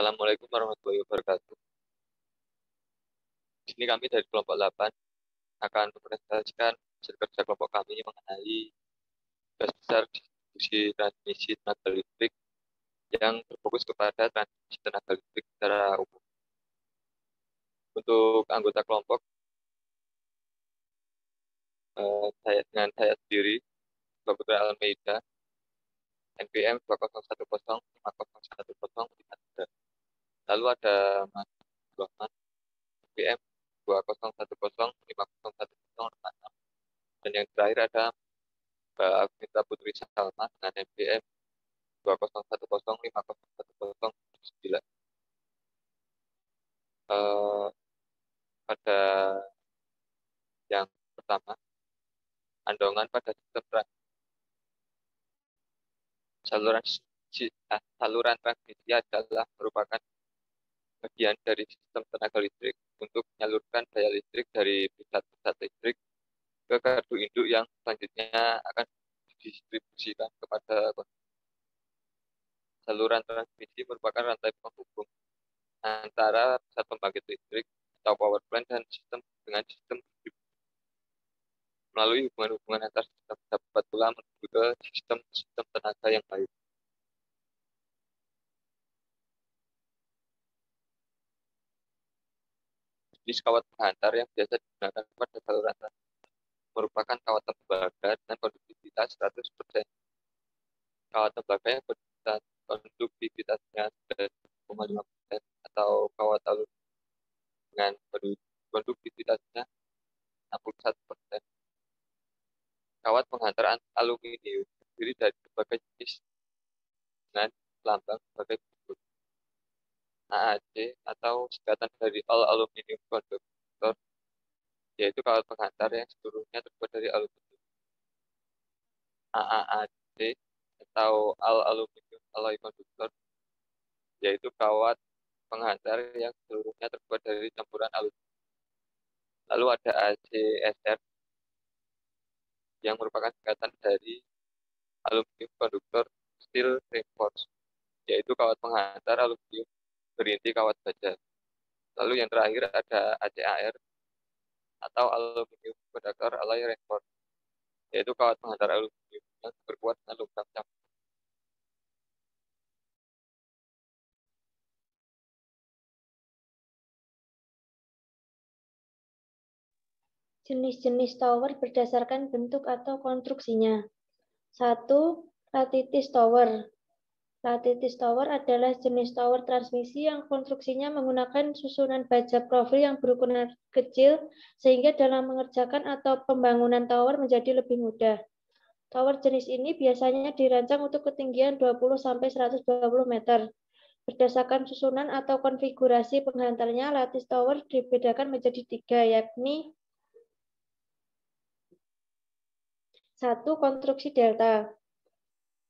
Assalamualaikum warahmatullahi wabarakatuh. Di sini kami dari kelompok 8 akan mempresentasikan hasil kerja kelompok kami mengenai garis besar distribusi transmisi tenaga listrik yang berfokus kepada transmisi tenaga listrik secara umum. Untuk anggota kelompok, saya sendiri, Bapak Putra Almeida, NPM 20105011053. Lalu ada Mas Rahman, NPM 20105011046. Dan yang terakhir ada Mbak Agnita Putri Salma dengan NPM 20105011079. Pada yang pertama, andongan pada sistem saluran transmisi adalah merupakan bagian dari sistem tenaga listrik untuk menyalurkan daya listrik dari pusat-pusat listrik ke gardu induk yang selanjutnya akan didistribusikan kepada konsumen. Saluran transmisi merupakan rantai penghubung antara pusat pembangkit listrik atau power plant dan sistem dengan sistem distribusi. Melalui hubungan-hubungan antar sistem dapat pula menuju ke sistem tenaga yang lain. Jenis kawat penghantar yang biasa digunakan pada saluran transmisi merupakan kawat tembaga dengan konduktivitas 100%. Kawat tembaga yang konduktivitasnya 9,5% atau kawat aluminium dengan konduktivitasnya 61%. Kawat penghantar aluminium terdiri dari berbagai jenis dengan lambang sebagai berikut: AAC atau singkatan dari All Aluminium Conductor, yaitu kawat penghantar yang seluruhnya terbuat dari aluminium. AAAC atau All Aluminium Alloy Conductor, yaitu kawat penghantar yang seluruhnya terbuat dari campuran aluminium. Lalu ada ACSR yang merupakan singkatan dari Aluminium Conductor Steel Reinforced, yaitu kawat penghantar aluminium berinti kawat baja. Lalu yang terakhir ada ACAR atau Aluminium Conductor Alloy Reinforced, yaitu kawat penghantar aluminium yang berkuat dengan logam campur. Jenis-jenis tower berdasarkan bentuk atau konstruksinya. 1. Lattice tower. Lattice tower adalah jenis tower transmisi yang konstruksinya menggunakan susunan baja profil yang berukuran kecil sehingga dalam mengerjakan atau pembangunan tower menjadi lebih mudah. Tower jenis ini biasanya dirancang untuk ketinggian 20-120 meter. Berdasarkan susunan atau konfigurasi penghantarnya, lattice tower dibedakan menjadi 3, yakni 1. Konstruksi delta.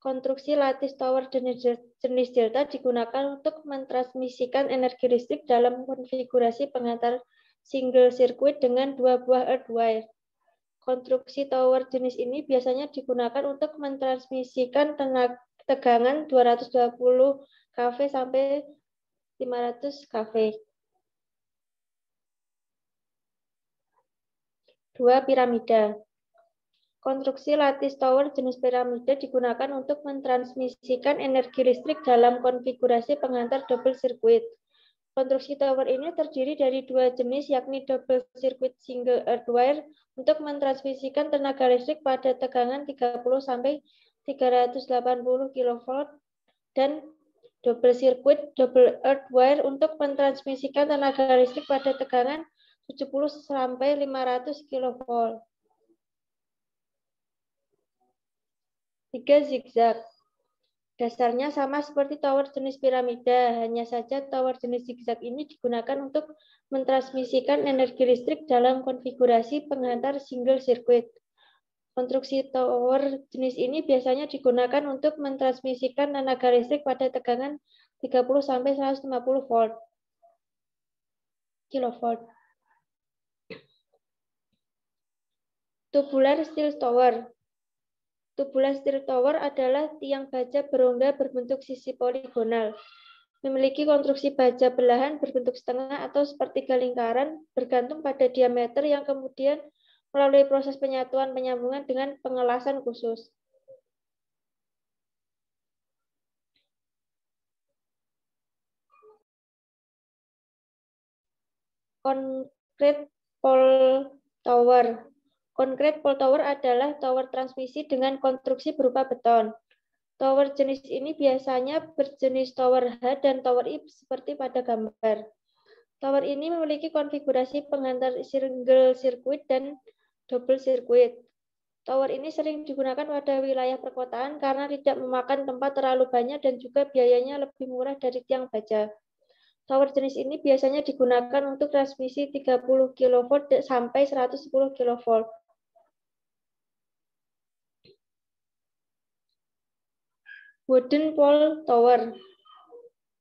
Konstruksi lattice tower jenis delta digunakan untuk mentransmisikan energi listrik dalam konfigurasi penghantar single circuit dengan 2 buah earth wire. Konstruksi tower jenis ini biasanya digunakan untuk mentransmisikan tegangan 220 kV sampai 500 kV. 2. Piramida. Konstruksi lattice tower jenis piramida digunakan untuk mentransmisikan energi listrik dalam konfigurasi penghantar double circuit. Konstruksi tower ini terdiri dari 2 jenis, yakni double circuit single earth wire untuk mentransmisikan tenaga listrik pada tegangan 30-380 kV dan double circuit double earth wire untuk mentransmisikan tenaga listrik pada tegangan 70-500 kV. 3. Zigzag. Dasarnya sama seperti tower jenis piramida, hanya saja tower jenis zigzag ini digunakan untuk mentransmisikan energi listrik dalam konfigurasi penghantar single circuit. Konstruksi tower jenis ini biasanya digunakan untuk mentransmisikan tenaga listrik pada tegangan 30-150 kV. Tubular steel tower. Tubular steel tower adalah tiang baja berongga berbentuk sisi poligonal. memiliki konstruksi baja belahan berbentuk setengah atau sepertiga lingkaran bergantung pada diameter yang kemudian melalui proses penyatuan penyambungan dengan pengelasan khusus. Concrete pole tower. Concrete pole tower adalah tower transmisi dengan konstruksi berupa beton. Tower jenis ini biasanya berjenis tower H dan tower I seperti pada gambar. Tower ini memiliki konfigurasi penghantar single circuit dan double circuit. Tower ini sering digunakan pada wilayah perkotaan karena tidak memakan tempat terlalu banyak dan juga biayanya lebih murah dari tiang baja. Tower jenis ini biasanya digunakan untuk transmisi 30 kV sampai 110 kV. Wooden pole tower.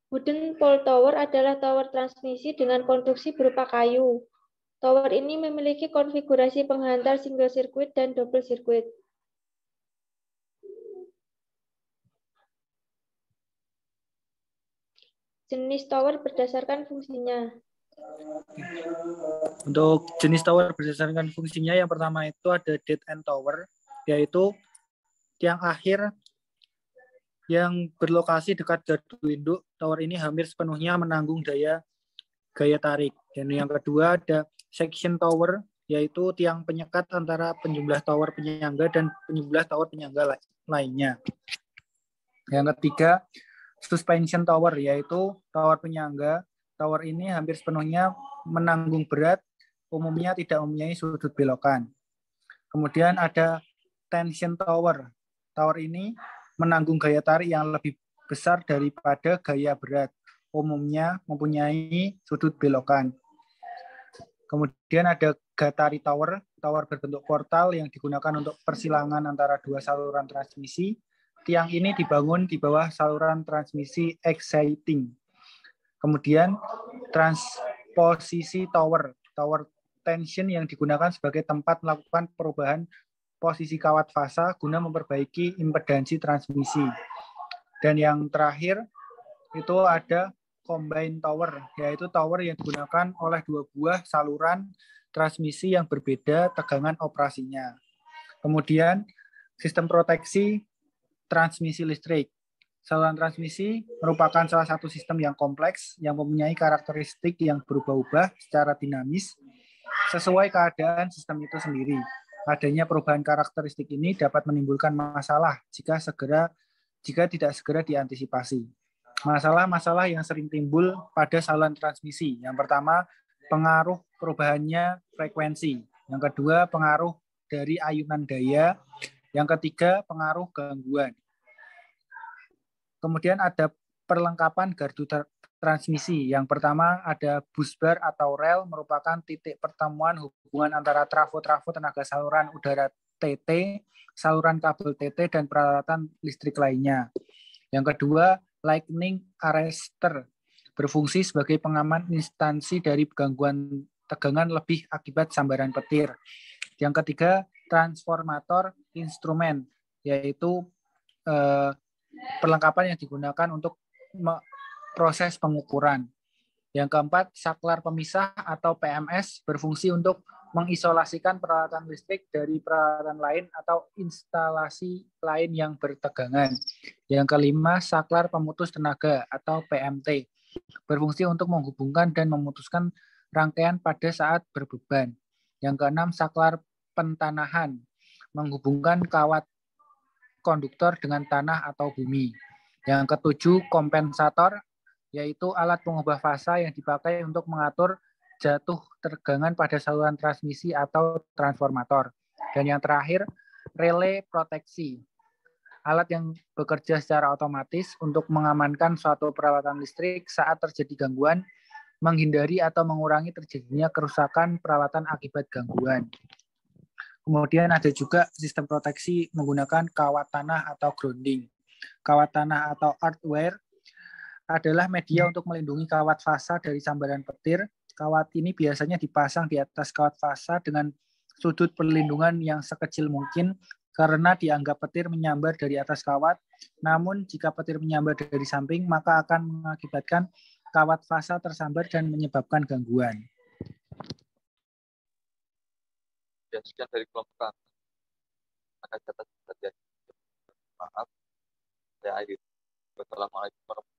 Wooden pole tower adalah tower transmisi dengan konstruksi berupa kayu. Tower ini memiliki konfigurasi penghantar single circuit dan double circuit. Jenis tower berdasarkan fungsinya. Untuk jenis tower berdasarkan fungsinya, yang pertama itu ada dead end tower, yaitu tiang akhir yang berlokasi dekat gardu induk. Tower ini hampir sepenuhnya menanggung gaya tarik. Dan yang kedua ada section tower, yaitu tiang penyekat antara penjumlah tower penyangga dan penjumlah tower penyangga lainnya. Yang ketiga, suspension tower, yaitu tower penyangga. Tower ini hampir sepenuhnya menanggung berat, umumnya tidak mempunyai sudut belokan. Kemudian ada tension tower. Tower ini menanggung gaya tarik yang lebih besar daripada gaya berat, umumnya mempunyai sudut belokan. Kemudian ada gatari tower, tower berbentuk portal yang digunakan untuk persilangan antara dua saluran transmisi. Tiang ini dibangun di bawah saluran transmisi exciting. Kemudian transposisi tower, tower tension yang digunakan sebagai tempat melakukan perubahan posisi kawat fasa guna memperbaiki impedansi transmisi. Dan yang terakhir itu ada combine tower, yaitu tower yang digunakan oleh dua buah saluran transmisi yang berbeda tegangan operasinya. Kemudian sistem proteksi transmisi listrik. Saluran transmisi merupakan salah satu sistem yang kompleks yang mempunyai karakteristik yang berubah-ubah secara dinamis sesuai keadaan sistem itu sendiri. Adanya perubahan karakteristik ini dapat menimbulkan masalah jika tidak segera diantisipasi. Masalah-masalah yang sering timbul pada saluran transmisi. Yang pertama, pengaruh perubahannya frekuensi. Yang kedua, pengaruh dari ayunan daya. Yang ketiga, pengaruh gangguan. Kemudian ada perlengkapan gardu transmisi. Yang pertama ada busbar atau rel, merupakan titik pertemuan hubungan antara trafo-trafo tenaga saluran udara TT, saluran kabel TT, dan peralatan listrik lainnya. Yang kedua, lightning arrestor, berfungsi sebagai pengaman instansi dari gangguan tegangan lebih akibat sambaran petir. Yang ketiga, transformator instrumen, yaitu perlengkapan yang digunakan untuk proses pengukuran. Yang keempat, saklar pemisah atau PMS, berfungsi untuk mengisolasikan peralatan listrik dari peralatan lain atau instalasi lain yang bertegangan. Yang kelima, saklar pemutus tenaga atau PMT, berfungsi untuk menghubungkan dan memutuskan rangkaian pada saat berbeban. Yang keenam, saklar pentanahan, menghubungkan kawat konduktor dengan tanah atau bumi. Yang ketujuh, kompensator, yaitu alat pengubah fasa yang dipakai untuk mengatur jatuh tegangan pada saluran transmisi atau transformator. Dan yang terakhir, relay proteksi, alat yang bekerja secara otomatis untuk mengamankan suatu peralatan listrik saat terjadi gangguan, menghindari atau mengurangi terjadinya kerusakan peralatan akibat gangguan. Kemudian ada juga sistem proteksi menggunakan kawat tanah atau grounding. Kawat tanah atau earthware adalah media untuk melindungi kawat fasa dari sambaran petir. Kawat ini biasanya dipasang di atas kawat fasa dengan sudut perlindungan yang sekecil mungkin karena dianggap petir menyambar dari atas kawat. Namun jika petir menyambar dari samping, maka akan mengakibatkan kawat fasa tersambar dan menyebabkan gangguan. Ya, sekian dari kelompok kami. Maka catat terjadi. Maaf. Saya akhiri. Wassalamualaikum warahmatullahi wabarakatuh.